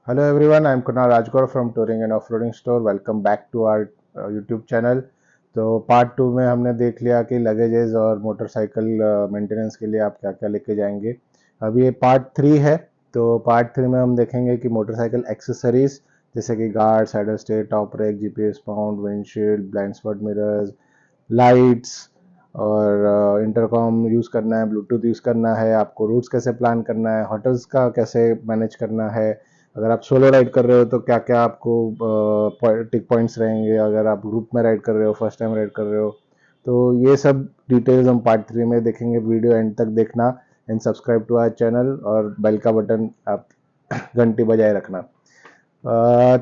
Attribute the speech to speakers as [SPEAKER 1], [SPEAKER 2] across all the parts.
[SPEAKER 1] Hello everyone, I'm Kunal Rajgor from Touring and Off-Roading Store. Welcome back to our YouTube channel. तो part 2 में हमने देख लिया कि लगेजेस और मोटरसाइकिल मेंटेनेंस के लिए आप क्या क्या लेके जाएंगे। अभी ये पार्ट 3 है। तो पार्ट 3 में हम देखेंगे कि मोटरसाइकिल एक्सेसरीज जैसे कि guard, side stay, top rack, GPS mount, windshield, blind spot mirrors, lights और इंटरकॉम यूज़ करना है, ब्लूटूथ यूज़ करना है, आपको रूट्स कैसे प्लान करना है, होटल्स का कैसे मैनेज करना है, अगर आप सोलो राइड कर रहे हो तो क्या क्या आपको टिक पॉइंट्स रहेंगे, अगर आप ग्रुप में राइड कर रहे हो, फर्स्ट टाइम राइड कर रहे हो, तो ये सब डिटेल्स हम पार्ट 3 में देखेंगे। वीडियो एंड तक देखना and subscribe to our channel और बेल का बटन आप घंटी बजाए रखना।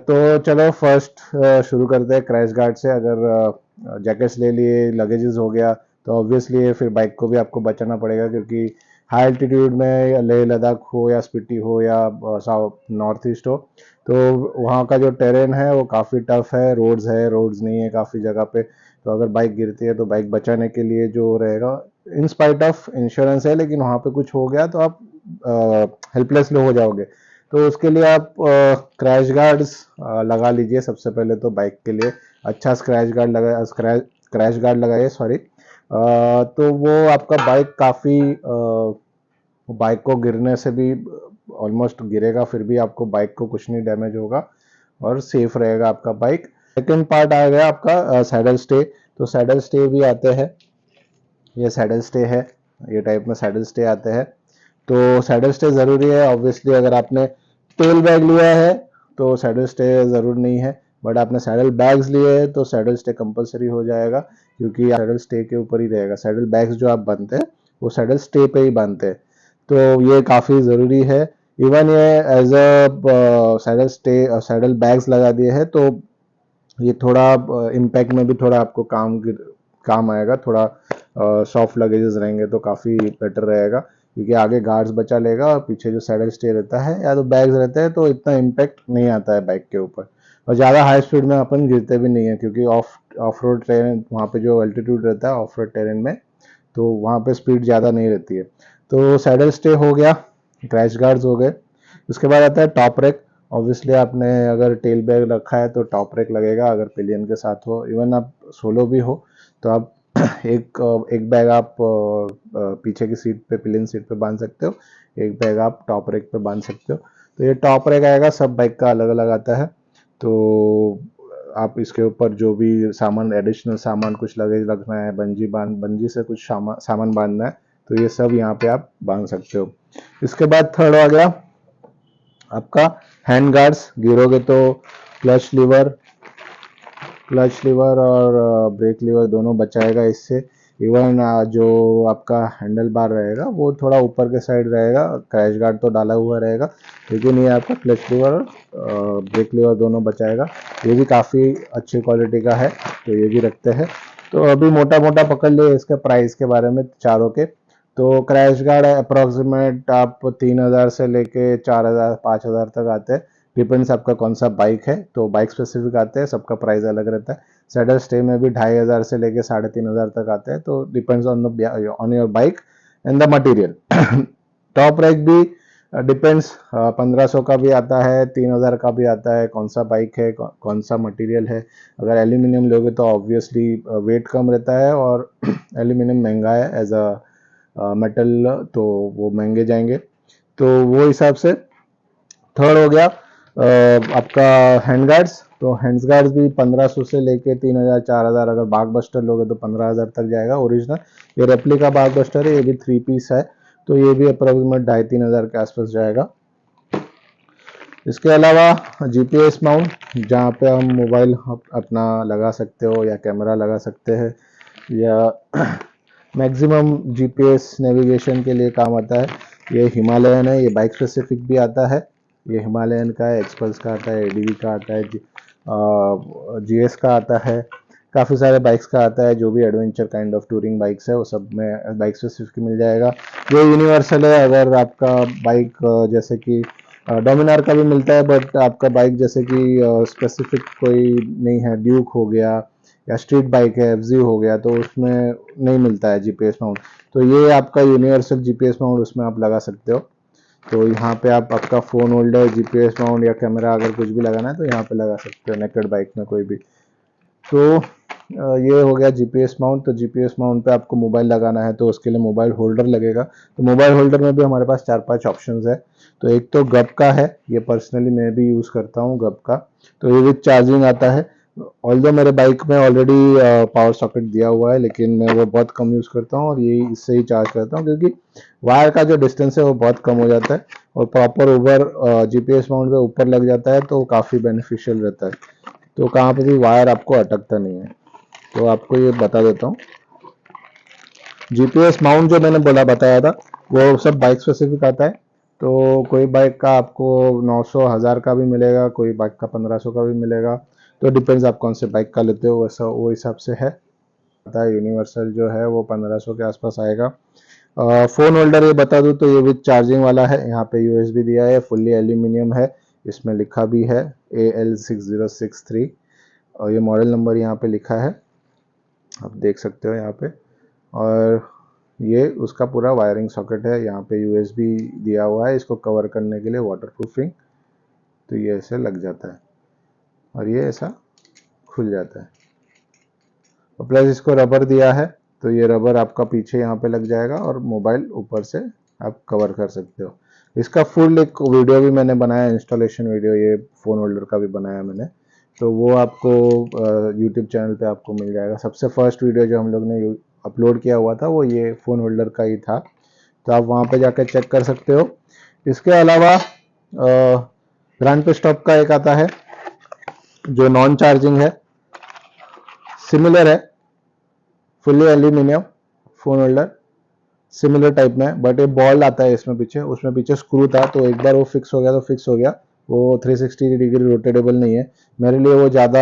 [SPEAKER 1] तो चलो फर्स्ट शुरू करते हैं क्रैश गार्ड से। अगर जैकेट्स ले लिए, लगेजेस हो गया, तो ऑब्वियसली फिर बाइक को भी आपको बचाना पड़ेगा, क्योंकि हाई एल्टीट्यूड में लेह लद्दाख हो या स्पीति हो या साउथ नॉर्थ ईस्ट हो, तो वहाँ का जो टेरेन है वो काफ़ी टफ है। रोड्स नहीं है काफ़ी जगह पे, तो अगर बाइक गिरती है तो बाइक बचाने के लिए जो रहेगा, इन स्पाइट ऑफ इंश्योरेंस है, लेकिन वहाँ पे कुछ हो गया तो आप हेल्पलेस हो जाओगे। तो उसके लिए आप क्रैश गार्ड्स लगा लीजिए। सबसे पहले तो बाइक के लिए अच्छा क्रैश गार्ड लगाइए, सॉरी। तो वो आपका बाइक काफ़ी बाइक को गिरने से भी ऑलमोस्ट गिरेगा, फिर भी आपको बाइक को कुछ नहीं डैमेज होगा और सेफ रहेगा आपका बाइक। सेकेंड पार्ट आ गया आपका सैडल स्टे। तो सैडल स्टे भी आते हैं, ये सैडल स्टे है, ये टाइप में सैडल स्टे आते हैं। तो सैडल स्टे ज़रूरी है ऑब्वियसली। अगर आपने टेल बैग लिया है तो सैडल स्टे ज़रूर नहीं है, बट आपने सैडल बैग्स लिए हैं तो सैडल स्टे कंपलसरी हो जाएगा, क्योंकि सैडल स्टे के ऊपर ही रहेगा। सैडल बैग्स जो आप बांधते हैं वो सैडल स्टे पे ही बांधते हैं, तो ये काफ़ी ज़रूरी है। इवन ये as a saddle stay saddle bags लगा दिए हैं तो ये थोड़ा इम्पैक्ट में भी थोड़ा आपको काम आएगा। थोड़ा सॉफ्ट लगेजेस रहेंगे तो काफ़ी बेटर रहेगा, क्योंकि आगे गार्ड्स बचा लेगा और पीछे जो सैडल स्टे रहता है या तो बैग्स रहते हैं तो इतना इम्पैक्ट नहीं आता है बाइक के ऊपर। और ज़्यादा हाई स्पीड में अपन गिरते भी नहीं है, क्योंकि ऑफ रोड टेरेन, वहाँ पे जो अल्टीट्यूड रहता है ऑफ रोड टेरेन में, तो वहाँ पे स्पीड ज़्यादा नहीं रहती है। तो सैडल स्टे हो गया, क्रैश गार्ड्स हो गए। उसके बाद आता है टॉप रेक। ऑब्वियसली आपने अगर टेल बैग रखा है तो टॉप रेक लगेगा, अगर पिलियन के साथ हो। इवन आप सोलो भी हो तो आप एक बैग आप पीछे की सीट पे, पिलियन सीट पे बांध सकते हो, एक बैग आप टॉप रेक पे बांध सकते हो। तो ये टॉप रेक आएगा, सब बाइक का अलग अलग आता है। तो आप इसके ऊपर जो भी सामान, एडिशनल सामान, कुछ लगेज रखना है, बंजी से कुछ सामान बांधना है, तो ये सब यहाँ पे आप बांध सकते हो। इसके बाद थर्ड आ गया आपका हैंड गार्ड्स। गिरोगे तो क्लच लीवर क्लच लीवर और ब्रेक लीवर दोनों बचाएगा इससे। इवन जो आपका हैंडल बार रहेगा वो थोड़ा ऊपर के साइड रहेगा, क्रैश गार्ड तो डाला हुआ रहेगा, लेकिन ये आपका क्लच लीवर और ब्रेक लीवर दोनों बचाएगा। ये भी काफ़ी अच्छी क्वालिटी का है, तो ये भी रखते हैं। तो अभी मोटा मोटा पकड़ लिए इसके प्राइस के बारे में चारों के। तो क्रैश गार्ड अप्रॉक्सीमेट आप 3,000 से लेके 4,000 5,000 तक आते हैं। डिपेंड्स आपका कौन सा बाइक है, तो बाइक स्पेसिफिक आते हैं, सबका प्राइस अलग रहता है। सैडल स्टे में भी 2,500 से लेके 3,500 तक आते हैं, तो depends on your bike and the material. Top rack भी डिपेंड्स, 1,500 का भी आता है, 3,000 का भी आता है, कौन सा बाइक है, कौन सा मटेरियल है। अगर एल्यूमिनियम लोगे तो ऑब्वियसली वेट कम रहता है, और एल्यूमिनियम महंगा है एज अ मेटल, तो वो महंगे जाएंगे, तो वो हिसाब से। थर्ड हो गया आपका हैंड गार्ड्स। तो हैंड गार्ड्स भी 1,500 से लेके 3,000 4,000, अगर बाग बस्टर लोगे तो 15,000 तक जाएगा ओरिजिनल। ये रेप्लिका बाग बस्टर है, ये भी 3 पीस है, तो ये भी अप्रोक्सीमेट 2,500-3,000 के आसपास जाएगा। इसके अलावा जीपीएस माउंट, जहाँ पे हम मोबाइल अपना लगा सकते हो या कैमरा लगा सकते हैं, या मैक्सिमम जीपीएस नेविगेशन के लिए काम आता है। ये हिमालयन है, ये बाइक स्पेसिफिक भी आता है। ये हिमालयन का है, एक्सपल्स का आता है, एडीवी का आता है, जीएस का आता है, काफ़ी सारे बाइक्स का आता है। जो भी adventure kind of touring bikes है वो सब में बाइक स्पेसिफिक मिल जाएगा। ये यूनिवर्सल है। अगर आपका बाइक जैसे कि डोमिनार का भी मिलता है, बट आपका बाइक जैसे कि स्पेसिफिक कोई नहीं है, ड्यूक हो गया या स्ट्रीट बाइक है, एफजी हो गया, तो उसमें नहीं मिलता है जीपीएस माउंट। तो ये आपका यूनिवर्सल जीपीएस माउंट, उसमें आप लगा सकते हो। तो यहाँ पे आप आपका फ़ोन होल्डर, जीपीएस माउंट या कैमरा अगर कुछ भी लगाना है तो यहाँ पे लगा सकते हो, नेकेड बाइक में कोई भी। तो ये हो गया जीपीएस माउंट। तो जीपीएस माउंट पे आपको मोबाइल लगाना है तो उसके लिए मोबाइल होल्डर लगेगा। तो मोबाइल होल्डर में भी हमारे पास 4-5 ऑप्शंस है। तो एक तो गप का है, ये पर्सनली मैं भी यूज़ करता हूँ गप का। तो ये विद चार्जिंग आता है। ऑल्दो मेरे बाइक में ऑलरेडी पावर सॉकेट दिया हुआ है, लेकिन मैं वो बहुत कम यूज़ करता हूँ और ये इससे ही चार्ज करता हूँ, क्योंकि वायर का जो डिस्टेंस है वो बहुत कम हो जाता है और प्रॉपर ऊपर जीपीएस माउंट पे ऊपर लग जाता है तो काफ़ी बेनिफिशियल रहता है। तो कहाँ पे भी वायर आपको अटकता नहीं है। तो आपको ये बता देता हूँ, जीपीएस माउंट जो मैंने बोला बताया था वो सब बाइक स्पेसिफिक आता है। तो कोई बाइक का आपको 900 1000 का भी मिलेगा, कोई बाइक का 1500 का भी मिलेगा। तो डिपेंड्स आप कौन से बाइक का लेते हो, वैसा वो हिसाब से है। पता है यूनिवर्सल जो है वो 1500 के आसपास आएगा। फ़ोन होल्डर ये बता दूँ तो ये विद चार्जिंग वाला है। यहाँ पे यूएसबी दिया है, फुल्ली एल्यूमिनियम है, इसमें लिखा भी है AL6063 और ये मॉडल नंबर यहाँ पे लिखा है, आप देख सकते हो यहाँ पे। और ये उसका पूरा वायरिंग सॉकेट है, यहाँ पे यूएसबी दिया हुआ है इसको कवर करने के लिए, वाटरप्रूफिंग। तो ये ऐसे लग जाता है और ये ऐसा खुल जाता है और प्लस इसको रबर दिया है। तो ये रबर आपका पीछे यहाँ पे लग जाएगा और मोबाइल ऊपर से आप कवर कर सकते हो। इसका फुल एक वीडियो भी मैंने बनाया, इंस्टॉलेशन वीडियो, ये फ़ोन होल्डर का भी बनाया मैंने। तो वो आपको यूट्यूब चैनल पे आपको मिल जाएगा। सबसे फर्स्ट वीडियो जो हम लोग ने अपलोड किया हुआ था वो ये फ़ोन होल्डर का ही था, तो आप वहाँ पे जाकर चेक कर सकते हो। इसके अलावा ग्रैंड पे स्टॉप का एक आता है जो नॉन चार्जिंग है, सिमिलर है, fully aluminium phone holder, similar type में, बट ये बॉल आता है इसमें पीछे, उसमें पीछे स्क्रू था, तो एक बार वो फिक्स हो गया तो फिक्स हो गया। वो 360 डिग्री रोटेटेबल नहीं है। मेरे लिए वो ज़्यादा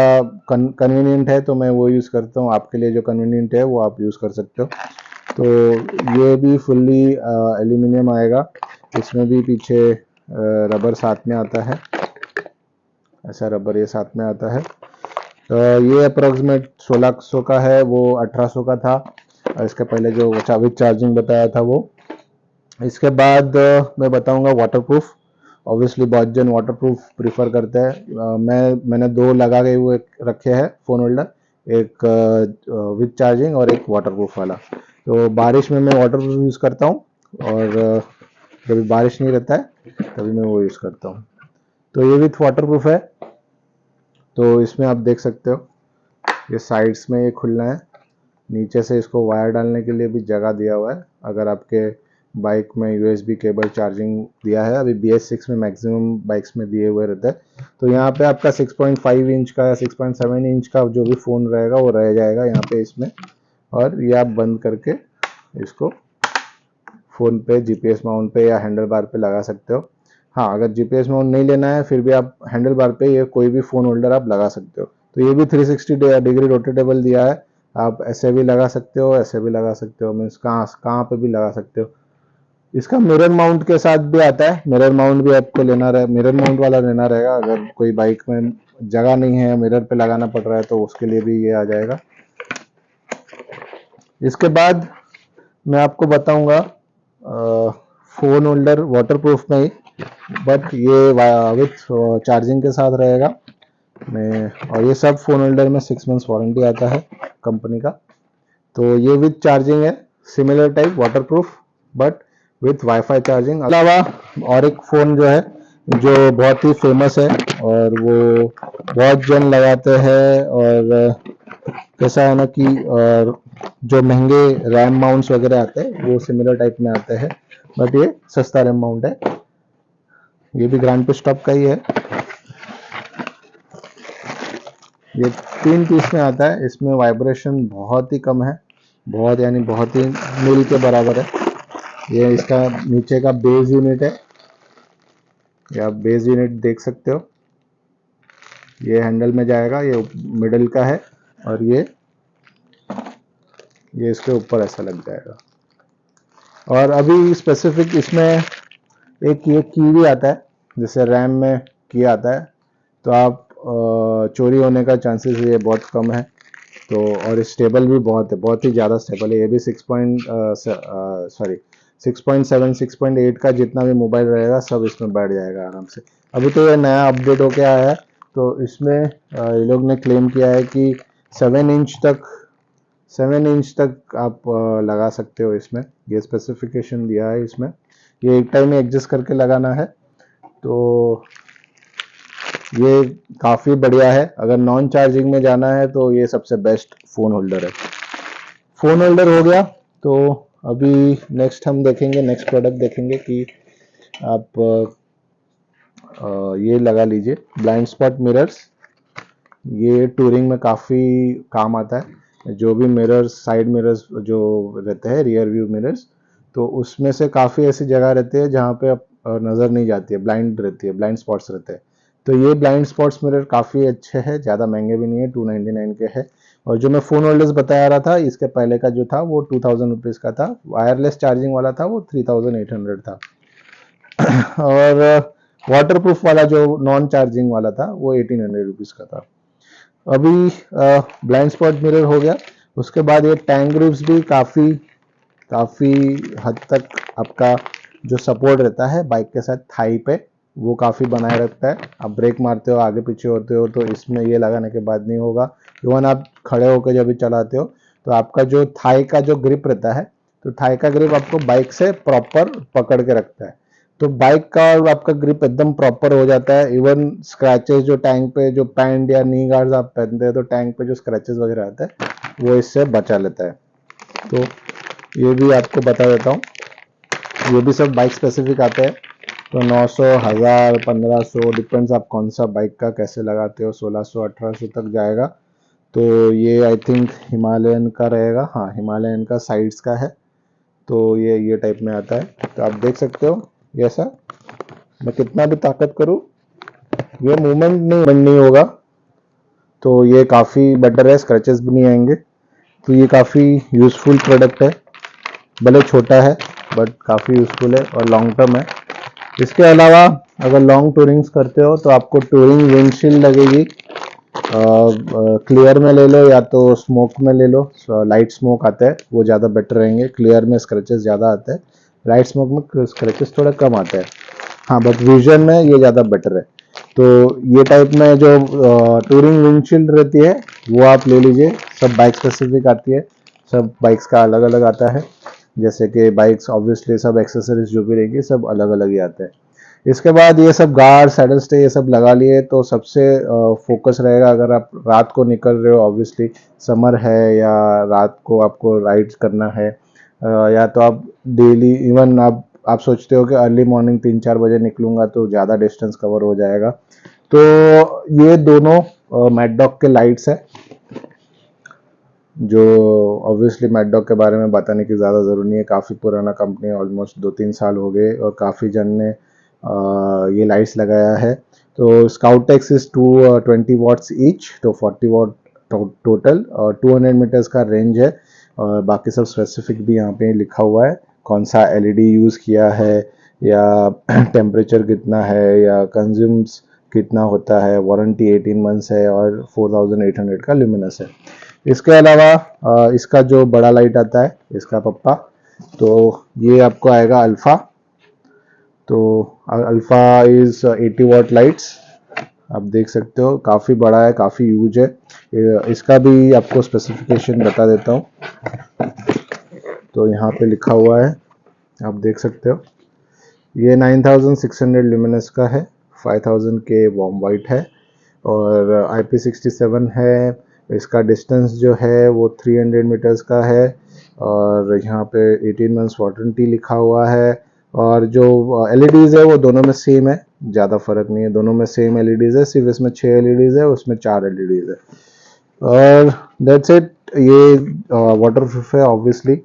[SPEAKER 1] कन्वीनियंट है तो मैं वो यूज़ करता हूँ। आपके लिए जो कन्वीनियंट है वो आप यूज़ कर सकते हो। तो ये भी फुल्ली एल्यूमिनियम आएगा, इसमें भी पीछे रबर साथ में आता है, ऐसा रबर ये साथ में आता है। ये अप्रोक्सीमेट 1600 का है, वो 1800 का था। इसके पहले जो विद चार्जिंग बताया था वो। इसके बाद मैं बताऊंगा वाटरप्रूफ। ऑब्वियसली बहुत जन वाटरप्रूफ प्रीफर करते हैं। मैंने दो लगा के हुए रखे हैं फ़ोन होल्डर, एक विद चार्जिंग और एक वाटरप्रूफ वाला। तो बारिश में मैं वाटरप्रूफ यूज़ करता हूँ और जब बारिश नहीं रहता है तभी मैं वो यूज़ करता हूँ। तो ये विथ वाटरप्रूफ है। तो इसमें आप देख सकते हो ये साइड्स में ये खुलना है, नीचे से इसको वायर डालने के लिए भी जगह दिया हुआ है। अगर आपके बाइक में यूएसबी केबल चार्जिंग दिया है, अभी BS6 में मैक्सिमम बाइक्स में दिए हुए रहते हैं। तो यहाँ पे आपका 6.5 इंच का या 6.7 इंच का जो भी फ़ोन रहेगा वो रह जाएगा यहाँ पे इसमें, और ये आप बंद करके इसको फ़ोन पे जीपीएस माउंट पे या हैंडल बार पे लगा सकते हो। हाँ, अगर जीपीएस माउंट नहीं लेना है फिर भी आप हैंडल बार पे ये कोई भी फ़ोन होल्डर आप लगा सकते हो। तो ये भी 360 डिग्री रोटेटेबल दिया है, आप ऐसे भी लगा सकते हो, ऐसे भी लगा सकते हो, मीन्स कहाँ कहाँ पे भी लगा सकते हो। इसका मिरर माउंट के साथ भी आता है, मिरर माउंट भी आपको लेना रहे, मिरर माउंट वाला लेना रहेगा। अगर कोई बाइक में जगह नहीं है, मिरर पे लगाना पड़ रहा है, तो उसके लिए भी ये आ जाएगा। इसके बाद मैं आपको बताऊंगा फ़ोन होल्डर वाटरप्रूफ में ही, बट ये विथ चार्जिंग के साथ रहेगा। और ये सब फ़ोन होल्डर में 6 मंथ्स वारंटी आता है कंपनी का। तो ये विथ चार्जिंग है, similar type waterproof but with wifi charging. अलावा और एक फ़ोन जो है जो बहुत ही फेमस है और वो बहुत जन लगाते हैं, और कैसा है ना कि जो महंगे रैम माउंट्स वगैरह आते हैं वो सिमिलर टाइप में आते हैं, बट ये सस्ता रैम माउंट है। ये भी ग्रैंड पे स्टॉप का ही है। ये 3 पीस में आता है, इसमें वाइब्रेशन बहुत ही कम है, बहुत यानी बहुत ही मिल के बराबर है। ये इसका नीचे का बेस यूनिट है, ये आप बेस यूनिट देख सकते हो। ये हैंडल में जाएगा, ये मिडल का है, और ये इसके ऊपर ऐसा लग जाएगा। और अभी स्पेसिफिक इसमें एक ये की भी आता है, जैसे रैम में की आता है, तो आप चोरी होने का चांसेस ये बहुत कम है। तो और स्टेबल भी बहुत है, बहुत ही ज़्यादा स्टेबल है। ये भी 6 6.7 6.8 का जितना भी मोबाइल रहेगा सब इसमें बैठ जाएगा आराम से। अभी तो ये नया अपडेट होके आया है, तो इसमें ये लोग ने क्लेम किया है कि 7 इंच तक आप लगा सकते हो इसमें, ये स्पेसिफिकेशन दिया है इसमें। ये एक टाइम में एडजस्ट करके लगाना है, तो ये काफ़ी बढ़िया है। अगर नॉन चार्जिंग में जाना है तो ये सबसे बेस्ट फ़ोन होल्डर है। फ़ोन होल्डर हो गया, तो अभी नेक्स्ट हम देखेंगे, नेक्स्ट प्रोडक्ट देखेंगे कि आप ये लगा लीजिए ब्लाइंड स्पॉट मिरर्स। ये टूरिंग में काफ़ी काम आता है। जो भी मिरर्स, साइड मिरर्स जो रहते हैं, रियर व्यू मिरर्स, तो उसमें से काफ़ी ऐसी जगह रहती है जहाँ पे आप नज़र नहीं जाती है, ब्लाइंड रहती है, ब्लाइंड स्पॉट्स रहते हैं। तो ये ब्लाइंड स्पॉट्स मिरर काफ़ी अच्छे हैं, ज़्यादा महंगे भी नहीं है, 299 के है। और जो मैं फ़ोन होल्डर्स बता रहा था, इसके पहले का जो था वो 2000 रुपीज़ का था। वायरलेस चार्जिंग वाला था वो 3800 था। और वाटर प्रूफ वाला जो नॉन चार्जिंग वाला था वो 1800 रुपीज़ का था। अभी ब्लाइंड स्पॉट मिरर हो गया। उसके बाद ये टैंग ग्रिप्स भी काफ़ी हद तक आपका जो सपोर्ट रहता है बाइक के साथ थाई पे, वो काफ़ी बनाए रखता है। आप ब्रेक मारते हो, आगे पीछे होते हो, तो इसमें ये लगाने के बाद नहीं होगा। इवन आप खड़े होकर जब भी चलाते हो तो आपका जो थाई का जो ग्रिप रहता है, तो थाई का ग्रिप आपको बाइक से प्रॉपर पकड़ के रखता है, तो बाइक का और आपका ग्रिप एकदम प्रॉपर हो जाता है। इवन स्क्रैचेस जो टैंक पे, जो पैंट या नी गार्ड्स आप पहनते हैं तो टैंक पे जो स्क्रैचेस वगैरह आता है वो इससे बचा लेता है। तो ये भी आपको बता देता हूँ, ये भी सब बाइक स्पेसिफिक आते हैं। तो 900, 1000, 1500 डिपेंड्स आप कौन सा बाइक का कैसे लगाते हो। 1600, 1800 तक जाएगा। तो ये आई थिंक हिमालयन का रहेगा, हाँ हिमालयन का साइड्स का है। तो ये टाइप में आता है। तो आप देख सकते हो ये ऐसा, मैं कितना भी ताकत करूँ ये मूवमेंट नहीं होगा। तो ये काफ़ी बेटर है, स्क्रैचेस भी नहीं आएंगे। तो ये काफ़ी यूज़फुल प्रोडक्ट है, भले छोटा है बट काफ़ी यूज़फुल है और लॉन्ग टर्म है। इसके अलावा अगर लॉन्ग टूरिंग्स करते हो तो आपको टूरिंग विंडशील्ड लगेगी। क्लियर में ले लो या तो स्मोक में ले लो। लाइट स्मोक आता है वो ज़्यादा बेटर रहेंगे, क्लियर में स्क्रैचेस ज़्यादा आते हैं, लाइट स्मोक में स्क्रैचेस थोड़ा कम आते हैं। हाँ बट विजन में ये ज़्यादा बेटर है। तो ये टाइप में जो टूरिंग विंडशील्ड रहती है वो आप ले लीजिए। सब बाइक स्पेसिफिक आती है, सब बाइक्स का अलग अलग आता है। जैसे कि बाइक्स ऑब्वियसली सब एक्सेसरीज जो भी रहेंगी सब अलग अलग ही आते हैं। इसके बाद ये सब गार्ड, सैडल स्टे ये सब लगा लिए तो सबसे फोकस रहेगा। अगर आप रात को निकल रहे हो, ऑब्वियसली समर है या रात को आपको राइड्स करना है, या तो आप डेली, इवन आप सोचते हो कि अर्ली मॉर्निंग 3-4 बजे निकलूंगा तो ज़्यादा डिस्टेंस कवर हो जाएगा, तो ये दोनों मैड डॉग के लाइट्स है, जो ऑब्वियसली मैड डॉग के बारे में बताने की ज़्यादा ज़रूरत नहीं है। काफ़ी पुराना कंपनी है, ऑलमोस्ट 2-3 साल हो गए और काफ़ी जन ने ये लाइट्स लगाया है। तो scout tex is 220 watts each, तो 40 वॉट टोटल, और 200 मीटर्स का रेंज है। और बाकी सब स्पेसिफिक भी यहाँ पे लिखा हुआ है, कौन सा एलईडी यूज़ किया है, या टेम्परेचर कितना है, या कंज्यूम्स कितना होता है। वारंटी 18 मंथ्स है और 4800 का ल्यूमिनस है। इसके अलावा इसका जो बड़ा लाइट आता है इसका पप्पा, तो ये आपको आएगा अल्फ़ा। तो अल्फ़ा इज़ 80 वॉट लाइट्स, आप देख सकते हो काफ़ी बड़ा है, काफ़ी यूज है। इसका भी आपको स्पेसिफिकेशन बता देता हूँ। तो यहाँ पे लिखा हुआ है, आप देख सकते हो। ये 9600 ल्यूमिनस का है, 5000 के वार्म वाइट है और IP67 है। इसका डिस्टेंस जो है वो 300 मीटर्स का है और यहाँ पे 18 मंथ्स वारंटी लिखा हुआ है। और जो एलईडीज़ है वो दोनों में सेम है, ज़्यादा फ़र्क नहीं है, दोनों में सेम एलईडीज़ है, सिर्फ इसमें 6 एलईडीज़ है, उसमें 4 एलईडीज़ है। और दैट्स इट। ये वाटर प्रूफ है ऑब्वियसली।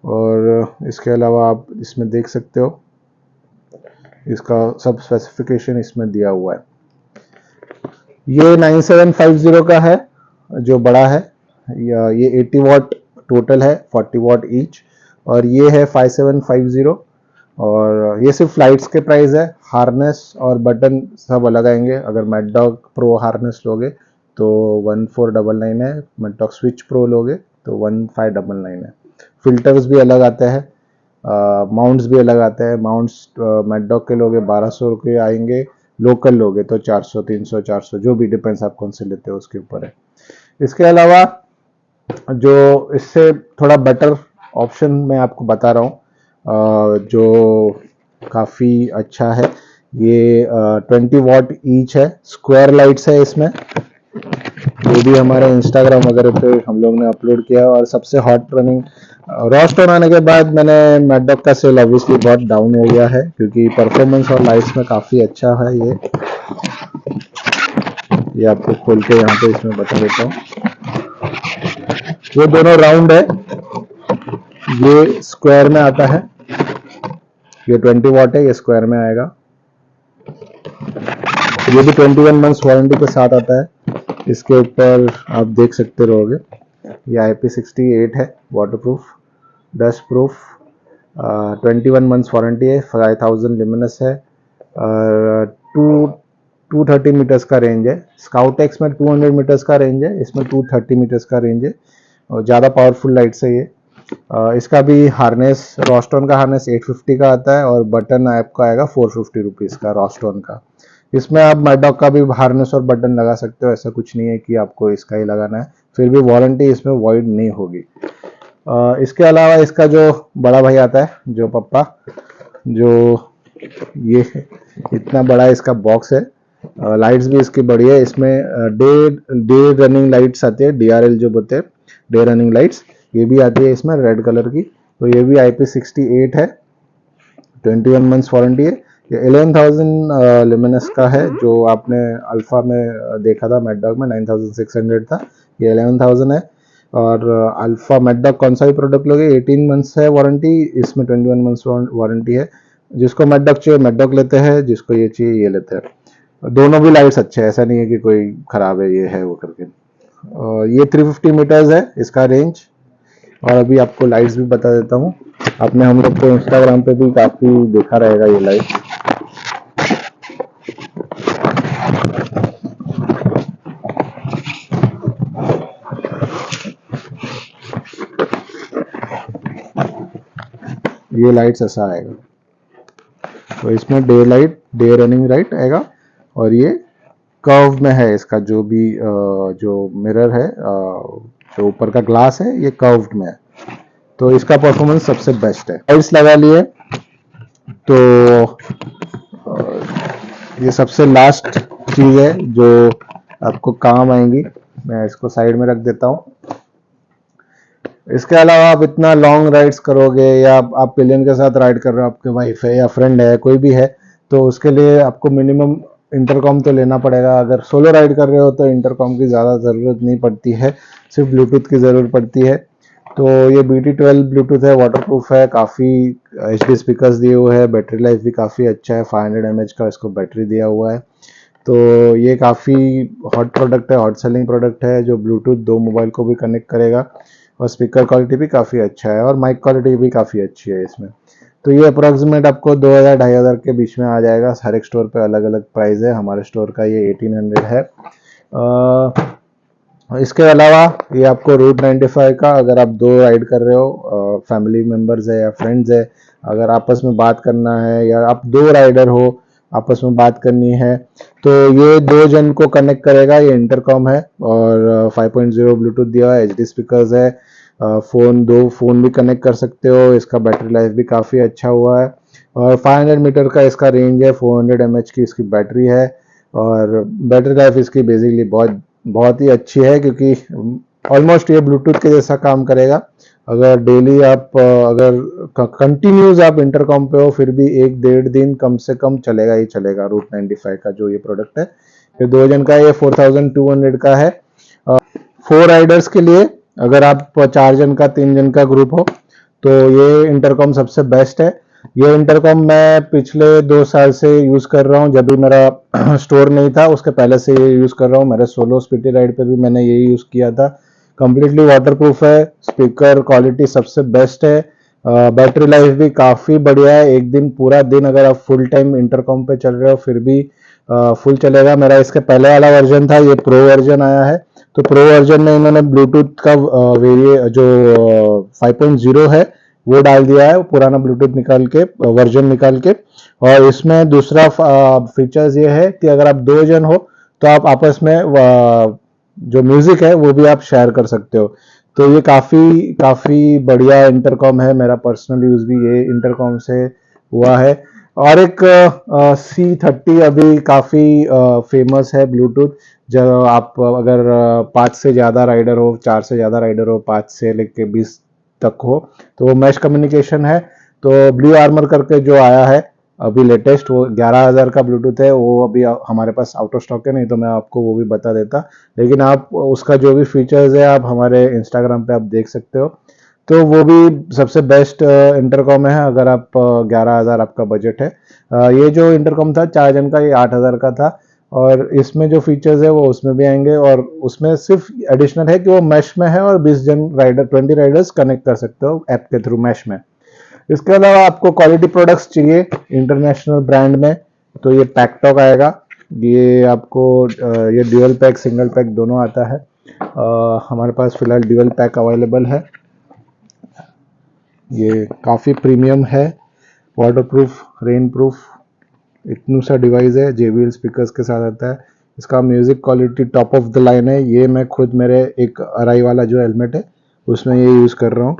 [SPEAKER 1] और इसके अलावा आप इसमें देख सकते हो, इसका सब स्पेसिफिकेशन इसमें दिया हुआ है। ये 9750 का है जो बड़ा है, ये 80 वॉट टोटल है, 40 वॉट ईच। और ये है 5750, और ये सिर्फ लाइट्स के प्राइस है। हार्नेस और बटन सब अलग आएंगे। अगर मैड डॉग प्रो हार्नेस लोगे तो 1499 है, मैड डॉग स्विच प्रो लोगे तो 1599 है। फिल्टर्स भी अलग आते हैं। माउंट्स भी अलग आते हैं। माउंट्स मैकडॉग के लोगे 1200 के आएंगे, लोकल लोगे तो 400, 300, 400, जो भी डिपेंड्स आप कौन से लेते हो उसके ऊपर है। इसके अलावा जो इससे थोड़ा बेटर ऑप्शन मैं आपको बता रहा हूँ, जो काफ़ी अच्छा है, ये 20 वॉट ईच है, स्क्वायर लाइट्स है इसमें। ये भी हमारे इंस्टाग्राम वगैरह पे हम लोग ने अपलोड किया। और सबसे हॉट रनिंग रॉस्टोन आने के बाद मैंने मैकडॉग का सेल ऑब्वियसली बहुत डाउन हो गया है, क्योंकि परफॉर्मेंस और लाइट्स में काफ़ी अच्छा है। ये आपको खोल के यहाँ पे इसमें बता देता हूँ। ये दोनों राउंड है, ये स्क्वायर में आता है, ये 20 वॉट है, ये स्क्वायर में आएगा। ये भी 21 मंथ्स वारंटी के साथ आता है। इसके ऊपर आप देख सकते रहोगे, ये IP68 है, waterproof, dust proof, 21 months warranty है, 5000 लिमिनस है, और 230 मीटर्स का रेंज है। स्काउट एक्स में 200 मीटर्स का रेंज है, इसमें 230 मीटर्स का रेंज है, और ज़्यादा पावरफुल लाइट्स है ये। इसका भी हार्नेस, रॉस्टोन का हार्नेस 850 का आता है, और बटन आपका आएगा 450 रुपीज़ का रॉस्टोन का। इसमें आप मैकडॉग का भी हार्नेस और बटन लगा सकते हो, ऐसा कुछ नहीं है कि आपको इसका ही लगाना है, फिर भी वारंटी इसमें वॉइड नहीं होगी। इसके अलावा इसका जो बड़ा भाई आता है, जो पप्पा, जो ये इतना बड़ा इसका बॉक्स है, लाइट्स भी इसकी बड़ी है। इसमें डे रनिंग लाइट्स आती है, DRL जो बोलते हैं, डे रनिंग लाइट्स, ये भी आती है इसमें रेड कलर की। तो ये भी IP68 है, 21 मंथ्स वारंटी है। ये 11,000 लिमिनस का है, जो आपने अल्फा में देखा था मैकडॉग में 9600 था, ये 11,000 है। और अल्फा मैकडॉग कौन सा भी प्रोडक्ट लोगे 18 मंथ्स है वारंटी, इसमें 21 मंथ्स वारंटी है। जिसको मैकडॉग चाहिए मैकडॉग लेते हैं, जिसको ये चाहिए ये लेते हैं। दोनों भी लाइट्स अच्छे हैं, ऐसा नहीं है कि कोई खराब है ये है वो करके। ये 350 मीटर्स है इसका रेंज। और अभी आपको लाइट्स भी बता देता हूँ, आपने हम लोग को इंस्टाग्राम पे भी काफी देखा रहेगा ये लाइट। ये लाइट्स ऐसा आएगा, तो इसमें day light, day running light आएगा, और ये कर्व में है इसका जो भी जो मिरर है, जो ऊपर का ग्लास है, ये कर्व्ड में है, तो इसका परफॉर्मेंस सबसे बेस्ट है। लाइट्स लगा लिए, तो ये सबसे लास्ट चीज है जो आपको काम आएंगी, मैं इसको साइड में रख देता हूँ। इसके अलावा आप इतना लॉन्ग राइड्स करोगे, या आप पिलियन के साथ राइड कर रहे हो, आपके वाइफ है या फ्रेंड है कोई भी है, तो उसके लिए आपको मिनिमम इंटरकॉम तो लेना पड़ेगा। अगर सोलो राइड कर रहे हो तो इंटरकॉम की ज़्यादा ज़रूरत नहीं पड़ती है, सिर्फ ब्लूटूथ की ज़रूरत पड़ती है। तो ये BT12 ब्लूटूथ है, वाटरप्रूफ है, काफ़ी HD स्पीकर्स दिए हुए हैं, बैटरी लाइफ भी काफ़ी अच्छा है, 500 mAh का इसको बैटरी दिया हुआ है। तो ये काफ़ी हॉट प्रोडक्ट है, हॉट सेलिंग प्रोडक्ट है, जो ब्लूटूथ 2 मोबाइल को भी कनेक्ट करेगा, और स्पीकर क्वालिटी भी काफ़ी अच्छा है, और माइक क्वालिटी भी काफ़ी अच्छी है इसमें। तो ये अप्रॉक्सीमेट आपको 2000 2500 के बीच में आ जाएगा। हर एक स्टोर पे अलग अलग प्राइस है, हमारे स्टोर का ये 1800 है। इसके अलावा ये आपको रूट 95 का, अगर आप 2 राइड कर रहे हो, फैमिली मेम्बर्स है या फ्रेंड्स है, अगर आपस में बात करना है, या आप 2 राइडर हो आपस में बात करनी है, तो ये 2 जन को कनेक्ट करेगा। ये इंटरकॉम है, और 5.0 ब्लूटूथ दिया है, HD स्पीकर्स है, दो फोन भी कनेक्ट कर सकते हो। इसका बैटरी लाइफ भी काफ़ी अच्छा हुआ है, और 500 मीटर का इसका रेंज है, 400 mAh की इसकी बैटरी है, और बैटरी लाइफ इसकी बेसिकली बहुत ही अच्छी है, क्योंकि ऑलमोस्ट ये ब्लूटूथ के जैसा काम करेगा। अगर डेली आप अगर कंटिन्यूस आप इंटरकॉम पे हो, फिर भी 1-1.5 दिन कम से कम चलेगा ही चलेगा रूट 95 का जो ये प्रोडक्ट है। ये 2 जन का, ये 4200 का है। 4 राइडर्स के लिए, अगर आप 4 जन का 3 जन का ग्रुप हो, तो ये इंटरकॉम सबसे बेस्ट है। ये इंटरकॉम मैं पिछले 2 साल से यूज़ कर रहा हूँ, जब भी मेरा स्टोर नहीं था उसके पहले से ये यूज़ कर रहा हूँ। मेरे सोलो स्पीडी राइड पे भी मैंने यही यूज़ किया था। कम्प्लीटली वाटरप्रूफ है, स्पीकर क्वालिटी सबसे बेस्ट है, बैटरी लाइफ भी काफ़ी बढ़िया है। एक दिन, पूरा दिन अगर आप फुल टाइम इंटरकॉम पे चल रहे हो फिर भी फुल चलेगा। मेरा इसके पहले वाला वर्जन था, ये प्रो वर्जन आया है। तो प्रो वर्जन में इन्होंने ब्लूटूथ का वेरिए जो 5.0 है, वो डाल दिया है, पुराना ब्लूटूथ निकाल के, वर्जन निकाल के। और इसमें दूसरा फीचर्स ये है कि अगर आप 2 जन हो तो आप आपस में जो म्यूजिक है वो भी आप शेयर कर सकते हो। तो ये काफ़ी काफ़ी बढ़िया इंटरकॉम है, मेरा पर्सनल यूज़ भी ये इंटरकॉम से हुआ है। और एक C30 अभी काफ़ी फेमस है ब्लूटूथ। जब आप अगर 5 से ज़्यादा राइडर हो, 4 से ज़्यादा राइडर हो, 5 से लेके 20 तक हो, तो वो मैश कम्युनिकेशन है। तो ब्लू आर्मर करके जो आया है अभी लेटेस्ट, वो 11,000 का ब्लूटूथ है। वो अभी हमारे पास आउट ऑफ स्टॉक है, नहीं तो मैं आपको वो भी बता देता। लेकिन आप उसका जो भी फीचर्स है आप हमारे इंस्टाग्राम पे आप देख सकते हो। तो वो भी सबसे बेस्ट इंटरकॉम है अगर आप 11,000 आपका बजट है। ये जो इंटरकॉम था 4 जन का, ये 8,000 का था। और इसमें जो फीचर्स है वो उसमें भी आएंगे, और उसमें सिर्फ एडिशनल है कि वो मैश में है और 20 जन राइडर, 20 राइडर्स कनेक्ट कर सकते हो ऐप के थ्रू मैश में। इसके अलावा आपको क्वालिटी प्रोडक्ट्स चाहिए इंटरनेशनल ब्रांड में, तो ये पैकटॉक आएगा। ये आपको ये ड्यूअल पैक, सिंगल पैक दोनों आता है। हमारे पास फिलहाल ड्यूअल पैक अवेलेबल है। ये काफ़ी प्रीमियम है, वाटरप्रूफ, रेन प्रूफ, इतनू सा डिवाइस है, JBL स्पीकर्स के साथ आता है। इसका music quality top of the line है। ये मैं खुद मेरे एक अराई वाला जो हेलमेट है उसमें ये यूज़ कर रहा हूँ।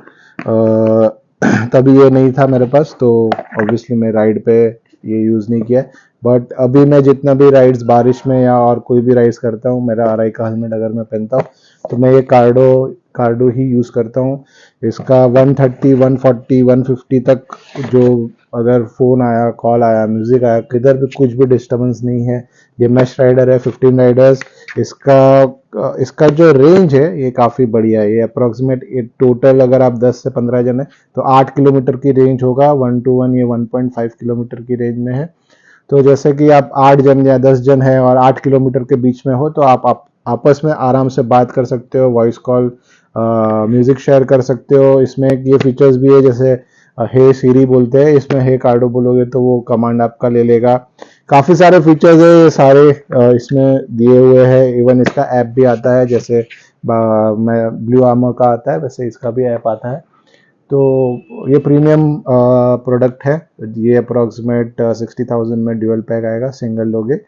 [SPEAKER 1] तभी ये नहीं था मेरे पास, तो ऑब्वियसली मैं राइड पे ये यूज़ नहीं किया। बट अभी मैं जितना भी राइड्स बारिश में या और कोई भी राइड्स करता हूँ, मेरा अराई का हेलमेट अगर मैं पहनता हूँ तो मैं ये कार्डो ही यूज़ करता हूँ। इसका 130, 140, 150 तक जो अगर फ़ोन आया, कॉल आया, म्यूज़िक आया, किधर भी कुछ भी डिस्टर्बेंस नहीं है। ये मैश राइडर है, 15 राइडर्स। इसका जो रेंज है ये काफ़ी बढ़िया है। ये अप्रॉक्सीमेट, ये टोटल अगर आप 10 से 15 जन है तो 8 किलोमीटर की रेंज होगा, 1 to 1 ये 1.5 किलोमीटर की रेंज में है। तो जैसे कि आप 8 जन या 10 जन है और 8 किलोमीटर के बीच में हो तो आप आपस में आराम से बात कर सकते हो, वॉइस कॉल, म्यूजिक शेयर कर सकते हो। इसमें ये फीचर्स भी है, जैसे हे सीरी बोलते हैं, इसमें हे कार्डो बोलोगे तो वो कमांड आपका ले लेगा। काफ़ी सारे फीचर्स है, ये सारे इसमें दिए हुए हैं। इवन इसका ऐप भी आता है, जैसे मैं ब्लू आर्मर का आता है वैसे इसका भी ऐप आता है। तो ये प्रीमियम प्रोडक्ट है। ये अप्रॉक्सीमेट 60,000 में ड्यूअल पैक आएगा। सिंगल लोगे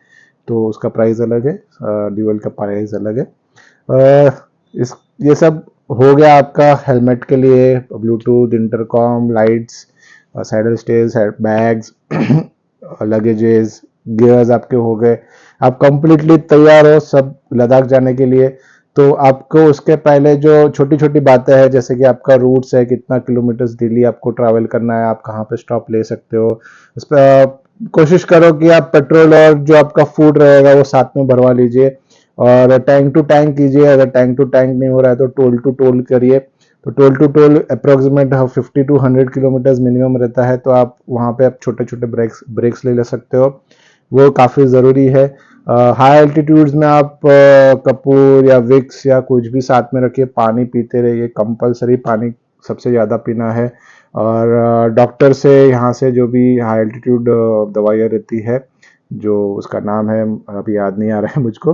[SPEAKER 1] तो उसका प्राइस अलग है, ड्यूअल का प्राइस अलग है। इस ये सब हो गया आपका हेलमेट के लिए, Bluetooth, intercom, lights, saddle stage, bags, luggages, gears आपके हो गए। आप कंप्लीटली तैयार हो सब लद्दाख जाने के लिए। तो आपको उसके पहले जो छोटी छोटी बातें हैं, जैसे कि आपका रूट्स है, कितना किलोमीटर्स डेली आपको ट्रैवल करना है, आप कहाँ पे स्टॉप ले सकते हो, उस पर कोशिश करो कि आप पेट्रोल और जो आपका फूड रहेगा वो साथ में भरवा लीजिए। और टैंक टू टैंक कीजिए, अगर टैंक टू टैंक नहीं हो रहा है तो टोल टू टोल करिए। तो toll to toll approximate 50 to 100 kilometres minimum रहता है, तो आप वहाँ पे आप छोटे छोटे ब्रेक्स ले सकते हो, वो काफ़ी ज़रूरी है। हाई एल्टीट्यूड्स में आप कपूर या विक्स या कुछ भी साथ में रखिए, पानी पीते रहिए, कंपलसरी पानी सबसे ज़्यादा पीना है। और डॉक्टर से यहाँ से जो भी हाई एल्टीट्यूड दवाइयाँ रहती है, जो उसका नाम है अभी याद नहीं आ रहा है मुझको,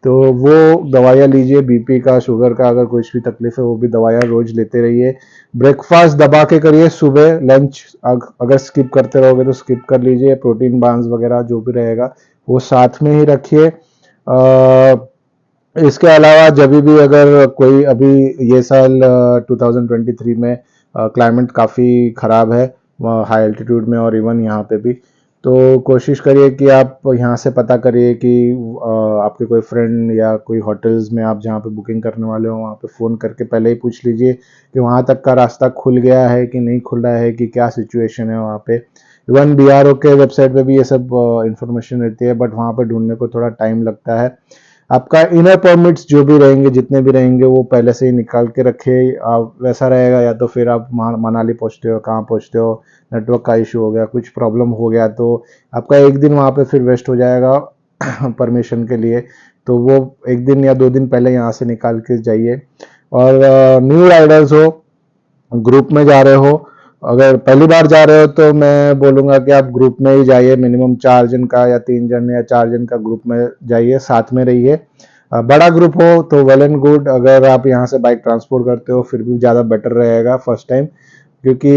[SPEAKER 1] तो वो दवाइयाँ लीजिए। बीपी का, शुगर का अगर कुछ भी तकलीफ है वो भी दवाइयाँ रोज लेते रहिए। ब्रेकफास्ट दबा के करिए, सुबह लंच अगर स्किप करते रहोगे तो स्किप कर लीजिए। प्रोटीन बार्स वगैरह जो भी रहेगा वो साथ में ही रखिए। इसके अलावा जब भी अगर कोई अभी ये साल 2023 में क्लाइमेट काफ़ी ख़राब है हाई एल्टीट्यूड में और इवन यहाँ पे भी, तो कोशिश करिए कि आप यहाँ से पता करिए कि आपके कोई फ्रेंड या कोई होटल्स में आप जहाँ पे बुकिंग करने वाले हो वहाँ पे फ़ोन करके पहले ही पूछ लीजिए कि वहाँ तक का रास्ता खुल गया है कि नहीं खुल रहा है, कि क्या सिचुएशन है वहाँ पे। इवन BRO के वेबसाइट पे भी ये सब इंफॉर्मेशन रहती है, बट वहाँ पे ढूंढने को थोड़ा टाइम लगता है। आपका इनर परमिट्स जो भी रहेंगे, जितने भी रहेंगे, वो पहले से ही निकाल के रखे। आप वैसा रहेगा, या तो फिर आप मनाली पहुँचते हो, कहाँ पहुँचते हो, नेटवर्क का इशू हो गया, कुछ प्रॉब्लम हो गया, तो आपका एक दिन वहाँ पे फिर वेस्ट हो जाएगा परमिशन के लिए। तो वो एक दिन या 2 दिन पहले यहाँ से निकाल के जाइए। और न्यू राइडर्स हो, ग्रुप में जा रहे हो, अगर पहली बार जा रहे हो तो मैं बोलूँगा कि आप ग्रुप में ही जाइए। मिनिमम 4 जन का या 3 जन या 4 जन का ग्रुप में जाइए, साथ में रहिए। बड़ा ग्रुप हो तो वेल एंड गुड, अगर आप यहाँ से बाइक ट्रांसपोर्ट करते हो फिर भी ज़्यादा बेटर रहेगा फर्स्ट टाइम, क्योंकि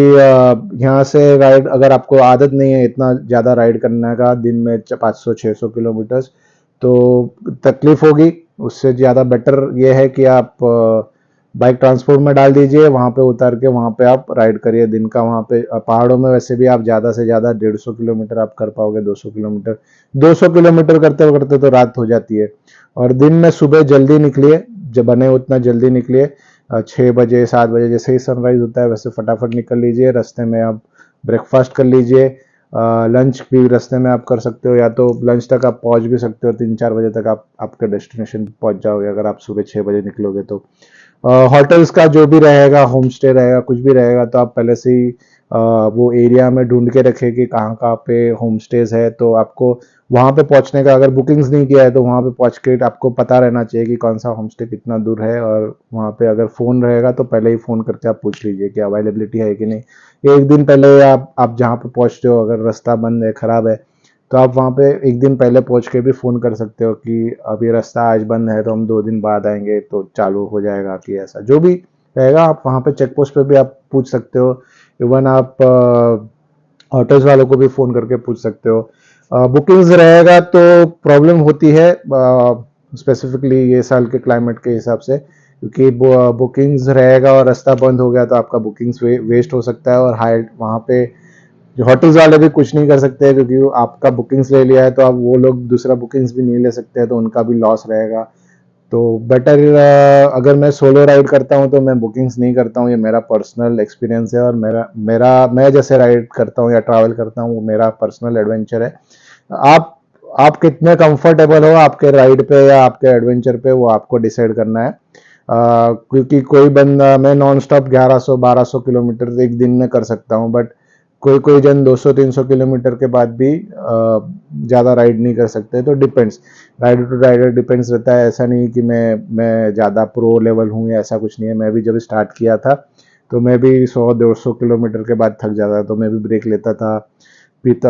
[SPEAKER 1] यहाँ से राइड, अगर आपको आदत नहीं है इतना ज़्यादा राइड करने का, दिन में 500-600 किलोमीटर्स, तो तकलीफ होगी। उससे ज़्यादा बेटर ये है कि आप बाइक ट्रांसपोर्ट में डाल दीजिए, वहाँ पे उतार के वहाँ पे आप राइड करिए दिन का। वहाँ पे पहाड़ों में वैसे भी आप ज़्यादा से ज़्यादा 150 किलोमीटर आप कर पाओगे, 200 किलोमीटर। 200 किलोमीटर करते करते तो रात हो जाती है। और दिन में सुबह जल्दी निकलिए, जब बने उतना जल्दी निकलिए, 6 बजे 7 बजे जैसे ही सनराइज होता है वैसे फटाफट निकल लीजिए। रास्ते में आप ब्रेकफास्ट कर लीजिए, लंच भी रास्ते में आप कर सकते हो, या तो लंच तक आप पहुंच भी सकते हो, 3-4 बजे तक आप आपके डेस्टिनेशन पहुंच जाओगे अगर आप सुबह 6 बजे निकलोगे तो। होटल्स का जो भी रहेगा, होम स्टे रहेगा, कुछ भी रहेगा, तो आप पहले से ही वो एरिया में ढूंढ के रखें कि कहाँ कहाँ पे होम स्टेज है। तो आपको वहाँ पे पहुँचने का, अगर बुकिंग्स नहीं किया है तो वहाँ पे पहुँच के आपको पता रहना चाहिए कि कौन सा होम स्टे कितना दूर है। और वहाँ पे अगर फ़ोन रहेगा तो पहले ही फ़ोन करके आप पूछ लीजिए कि अवेलेबिलिटी है कि नहीं। एक दिन पहले आप जहाँ पे पहुँचते हो, अगर रास्ता बंद है, ख़राब है, तो आप वहाँ पे एक दिन पहले पहुँच के भी फ़ोन कर सकते हो कि अभी रास्ता आज बंद है तो हम 2 दिन बाद आएंगे तो चालू हो जाएगा, कि ऐसा जो भी रहेगा आप वहाँ पे चेक पोस्ट पे भी आप पूछ सकते हो। इवन आप होटल्स वालों को भी फ़ोन करके पूछ सकते हो। बुकिंग्स रहेगा तो प्रॉब्लम होती है स्पेसिफिकली ये साल के क्लाइमेट के हिसाब से, क्योंकि बुकिंग्स रहेगा और रास्ता बंद हो गया तो आपका बुकिंग्स वेस्ट हो सकता है। और हाई वहाँ पे जो होटल्स वाले भी कुछ नहीं कर सकते हैं, क्योंकि आपका बुकिंग्स ले लिया है तो अब वो लोग दूसरा बुकिंग्स भी नहीं ले सकते हैं, तो उनका भी लॉस रहेगा। तो बेटर, अगर मैं सोलो राइड करता हूँ तो मैं बुकिंग्स नहीं करता हूँ। ये मेरा पर्सनल एक्सपीरियंस है, और मेरा मेरा मैं जैसे राइड करता हूँ या ट्रैवल करता हूँ वो मेरा पर्सनल एडवेंचर है। आप आप कितने कंफर्टेबल हो आपके राइड पे या आपके एडवेंचर पे, वो आपको डिसाइड करना है। क्योंकि कोई बंदा, मैं नॉन स्टॉप 1100-1200 किलोमीटर एक दिन में कर सकता हूँ, बट कोई कोई जन 200-300 किलोमीटर के बाद भी ज़्यादा राइड नहीं कर सकते। तो depends, rider to rider depends रहता है। ऐसा नहीं कि मैं ज़्यादा प्रो लेवल हूँ या ऐसा कुछ नहीं है। मैं भी जब स्टार्ट किया था तो मैं भी 100-150 किलोमीटर के बाद थक जाता था, तो मैं भी ब्रेक लेता था,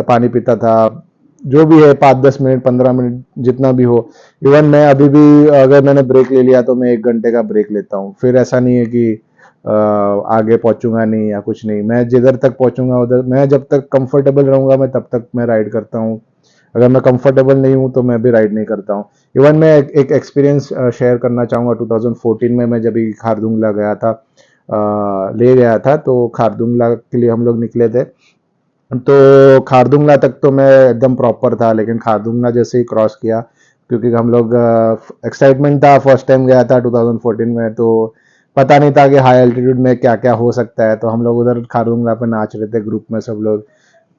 [SPEAKER 1] पानी पीता था, जो भी है 5-10 मिनट 15 मिनट जितना भी हो। इवन मैं अभी भी अगर मैंने ब्रेक ले लिया तो मैं 1 घंटे का ब्रेक लेता हूँ। फिर ऐसा नहीं है कि आगे पहुंचूंगा नहीं या कुछ नहीं, मैं जिधर तक पहुंचूंगा उधर, मैं जब तक कंफर्टेबल रहूंगा मैं तब तक मैं राइड करता हूँ। अगर मैं कंफर्टेबल नहीं हूँ तो मैं भी राइड नहीं करता हूँ। इवन मैं एक एक्सपीरियंस शेयर करना चाहूँगा। 2014 में मैं जब खारदुंगला गया था, ले गया था, तो खारदुंगला के लिए हम लोग निकले थे। तो खारदुंगला तक तो मैं एकदम प्रॉपर था, लेकिन खारदुंगला जैसे ही क्रॉस किया, क्योंकि हम लोग एक्साइटमेंट था, फर्स्ट टाइम गया था 2014 में, तो पता नहीं था कि हाई एल्टीट्यूड में क्या क्या हो सकता है। तो हम लोग उधर खारदुंगला पे नाच रहे थे ग्रुप में सब लोग।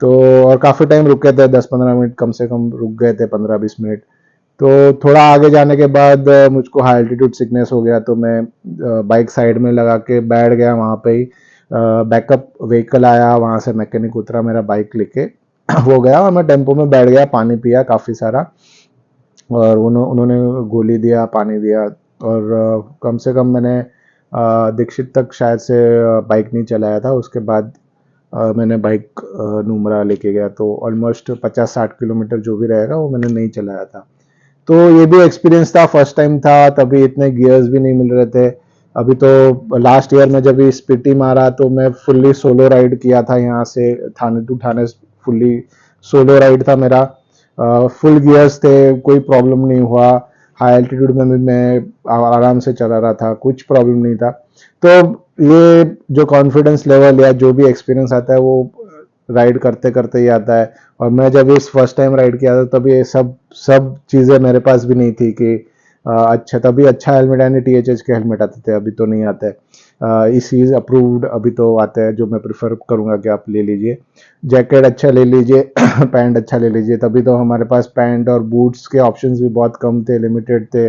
[SPEAKER 1] तो और काफ़ी टाइम रुके थे, 10-15 मिनट कम से कम रुक गए थे, 15-20 मिनट। तो थोड़ा आगे जाने के बाद मुझको हाई एल्टीट्यूड सिकनेस हो गया, तो मैं बाइक साइड में लगा के बैठ गया वहाँ पे ही। बैकअप व्हीकल आया, वहाँ से मैकेनिक उतरा, मेरा बाइक लेके वो गया, और मैं टेम्पो में बैठ गया, पानी पिया काफ़ी सारा, और उन्होंने गोली दिया, पानी दिया। और कम से कम मैंने दीक्षित तक शायद से बाइक नहीं चलाया था। उसके बाद मैंने बाइक नुमरा लेके गया, तो ऑलमोस्ट 50-60 किलोमीटर जो भी रहेगा वो मैंने नहीं चलाया था। तो ये भी एक्सपीरियंस था, फर्स्ट टाइम था, तभी इतने गियर्स भी नहीं मिल रहे थे। अभी तो लास्ट ईयर में जब स्पीटी मारा तो मैं फुल्ली सोलो राइड किया था, यहाँ से Thane to Thane fully solo ride था मेरा। फुल गियर्स थे, कोई प्रॉब्लम नहीं हुआ। हाई एल्टीट्यूड में भी मैं आराम से चला रहा था, कुछ प्रॉब्लम नहीं था। तो ये जो कॉन्फिडेंस लेवल या जो भी एक्सपीरियंस आता है वो राइड करते करते ही आता है। और मैं जब इस फर्स्ट टाइम राइड किया था तभी ये सब सब चीज़ें मेरे पास भी नहीं थी कि अच्छा, तभी अच्छा हेलमेट, यानी THH के हेलमेट आते थे, अभी तो नहीं आते। इस चीज़ अप्रूव्ड अभी तो आते हैं, जो मैं प्रेफर करूंगा कि आप ले लीजिए। जैकेट अच्छा ले लीजिए पैंट अच्छा ले लीजिए। तभी तो हमारे पास पैंट और बूट्स के ऑप्शंस भी बहुत कम थे, लिमिटेड थे,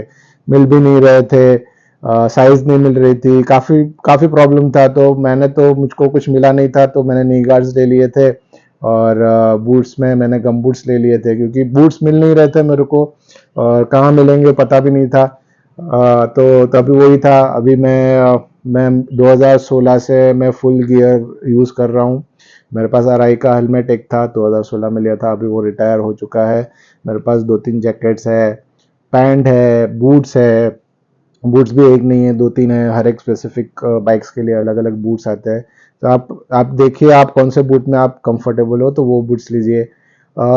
[SPEAKER 1] मिल भी नहीं रहे थे, साइज नहीं मिल रही थी, काफ़ी काफ़ी प्रॉब्लम था। तो मैंने तो, मुझको कुछ मिला नहीं था तो मैंने नी गार्ड्स ले लिए थे, और बूट्स में मैंने गम बूट्स ले लिए थे, क्योंकि बूट्स मिल नहीं रहे थे मेरे को, और कहाँ मिलेंगे पता भी नहीं था। तो तभी वही था। अभी मैं 2016 से मैं फुल गियर यूज़ कर रहा हूँ। मेरे पास अराई का हेलमेट एक था, 2016 में लिया था, अभी वो रिटायर हो चुका है। मेरे पास 2-3 जैकेट्स है, पैंट है, बूट्स है, बूट्स भी एक नहीं है, दो तीन है, हर एक स्पेसिफिक बाइक्स के लिए अलग अलग बूट्स आते हैं। तो आप देखिए आप कौन से बूट में आप कंफर्टेबल हो तो वो बूट्स लीजिए।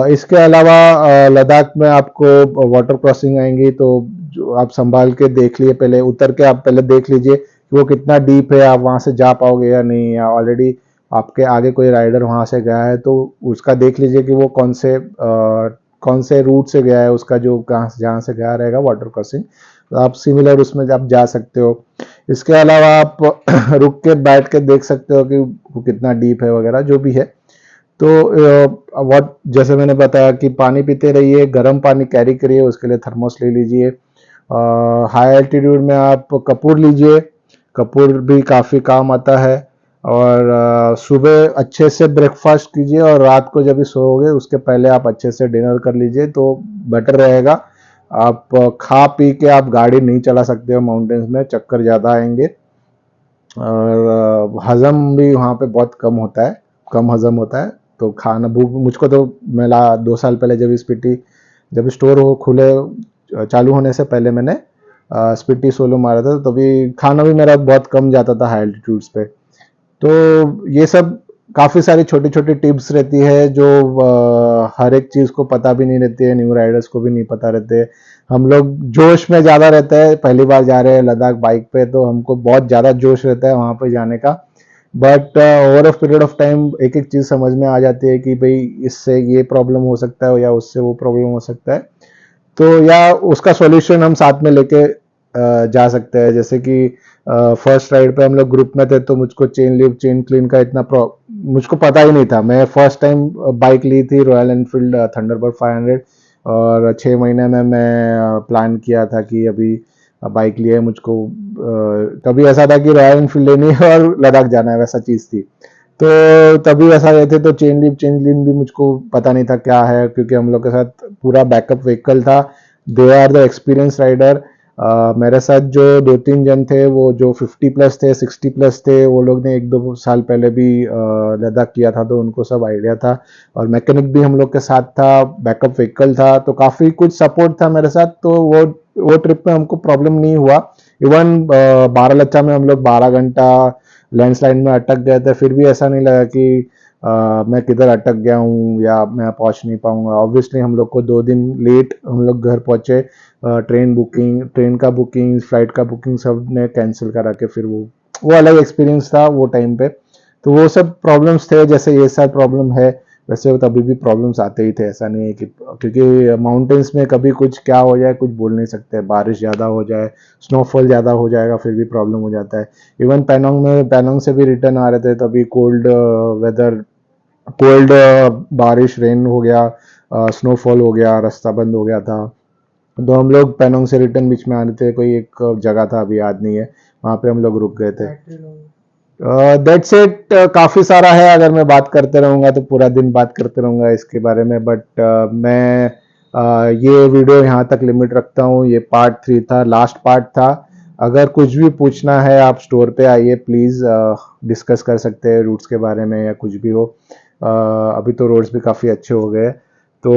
[SPEAKER 1] इसके अलावा लद्दाख में आपको वाटर क्रॉसिंग आएंगी, तो जो आप संभाल के देख लिए, पहले उतर के आप पहले देख लीजिए कि वो कितना डीप है, आप वहाँ से जा पाओगे या नहीं, या ऑलरेडी आपके आगे कोई राइडर वहाँ से गया है तो उसका देख लीजिए कि वो कौन से रूट से गया है, उसका जो कहाँ जहाँ से गया रहेगा वाटर क्रॉसिंग, तो आप सिमिलर उसमें आप जा सकते हो। इसके अलावा आप रुक के बैठ के देख सकते हो कि वो कितना डीप है वगैरह जो भी है। तो व्हाट जैसे मैंने बताया कि पानी पीते रहिए, गर्म पानी कैरी करिए, उसके लिए थर्मोस ले लीजिए। हाई एल्टीट्यूड में आप कपूर लीजिए, कपूर भी काफ़ी काम आता है। और सुबह अच्छे से ब्रेकफास्ट कीजिए, और रात को जब भी सोओगे उसके पहले आप अच्छे से डिनर कर लीजिए तो बेटर रहेगा। आप खा पी के आप गाड़ी नहीं चला सकते हो माउंटेन्स में, चक्कर ज़्यादा आएंगे, और हज़म भी वहाँ पे बहुत कम होता है, कम हज़म होता है। तो खाना भूख मुझको तो मैं 2 साल पहले जब स्पीति जब स्टोर हो खुले चालू होने से पहले मैंने स्पीति सोलो मारा था, तो तभी खाना भी मेरा बहुत कम जाता था हाई एल्टीट्यूड्स पे। तो ये सब काफ़ी सारी छोटी छोटी टिप्स रहती है जो हर एक चीज़ को पता भी नहीं रहती है, न्यू राइडर्स को भी नहीं पता रहते। हम लोग जोश में ज़्यादा रहते हैं, पहली बार जा रहे हैं लद्दाख बाइक पे तो हमको बहुत ज़्यादा जोश रहता है वहाँ पे जाने का। But over a period of time एक एक चीज़ समझ में आ जाती है कि भाई इससे ये प्रॉब्लम हो सकता है या उससे वो प्रॉब्लम हो सकता है, तो या उसका सॉल्यूशन हम साथ में लेके जा सकते हैं। जैसे कि फर्स्ट राइड पे हम लोग ग्रुप में थे तो मुझको चेन लिव चेन क्लीन का मुझको पता ही नहीं था। मैं फर्स्ट टाइम बाइक ली थी रॉयल एनफील्ड थंडरबर्ड 500, और 6 महीने में मैं प्लान किया था कि अभी बाइक लिया है मुझको। तभी ऐसा था कि रॉयल एनफील्ड लेनी है और लद्दाख जाना है, वैसा चीज़ थी। तो तभी ऐसा गए थे, तो चेन लिन भी मुझको पता नहीं था क्या है, क्योंकि हम लोग के साथ पूरा बैकअप व्हीकल था। They are the experience rider. मेरे साथ जो 2-3 जन थे वो जो 50+ थे, 60+ थे, वो लोग ने 1-2 साल पहले भी लद्दाख किया था तो उनको सब आइडिया था। और मैकेनिक भी हम लोग के साथ था, बैकअप व्हीकल था, तो काफ़ी कुछ सपोर्ट था मेरे साथ। तो वो ट्रिप में हमको प्रॉब्लम नहीं हुआ। इवन बारालाचा में हम लोग 12 घंटा लैंडस्लाइड में अटक गए थे, फिर भी ऐसा नहीं लगा कि मैं किधर अटक गया हूँ या मैं पहुँच नहीं पाऊँगा। ऑब्वियसली हम लोग को 2 दिन लेट हम लोग घर पहुँचे। ट्रेन का बुकिंग, फ्लाइट का बुकिंग सब ने कैंसिल करा के, फिर वो अलग एक्सपीरियंस था वो टाइम पे। तो वो सब प्रॉब्लम्स थे, जैसे ये सब प्रॉब्लम है वैसे तभी भी प्रॉब्लम्स आते ही थे। ऐसा नहीं है कि क्योंकि माउंटेन्स में कभी कुछ क्या हो जाए कुछ बोल नहीं सकते, बारिश ज़्यादा हो जाए, स्नोफॉल ज़्यादा हो जाएगा, फिर भी प्रॉब्लम हो जाता है। इवन पैनोंग से भी रिटर्न आ रहे थे तभी कोल्ड वेदर, कोल्ड बारिश, रेन हो गया, स्नोफॉल हो गया, रास्ता बंद हो गया था। तो हम लोग पैनोंग से रिटर्न बीच में आ रहे थे, कोई एक जगह था अभी याद नहीं है, वहाँ पे हम लोग रुक गए थे। That's it. काफ़ी सारा है, अगर मैं बात करते रहूँगा तो पूरा दिन बात करते रहूँगा इसके बारे में, बट मैं ये वीडियो यहाँ तक लिमिट रखता हूँ। ये पार्ट 3 था, लास्ट पार्ट था। अगर कुछ भी पूछना है आप स्टोर पे आइए प्लीज़, डिस्कस कर सकते हैं रूट्स के बारे में या कुछ भी हो। अभी तो रोड्स भी काफ़ी अच्छे हो गए। तो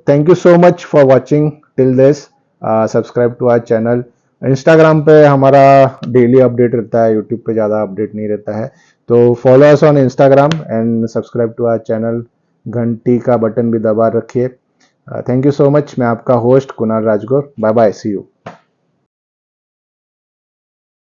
[SPEAKER 1] thank you so much for watching till this. Subscribe to our channel. Instagram पे हमारा डेली अपडेट रहता है, यूट्यूब पे ज़्यादा अपडेट नहीं रहता है। तो follow us on Instagram and subscribe to our channel. घंटी का बटन भी दबा रखिए। Thank you so much. मैं आपका host Kunal Rajgaur. Bye bye, see you.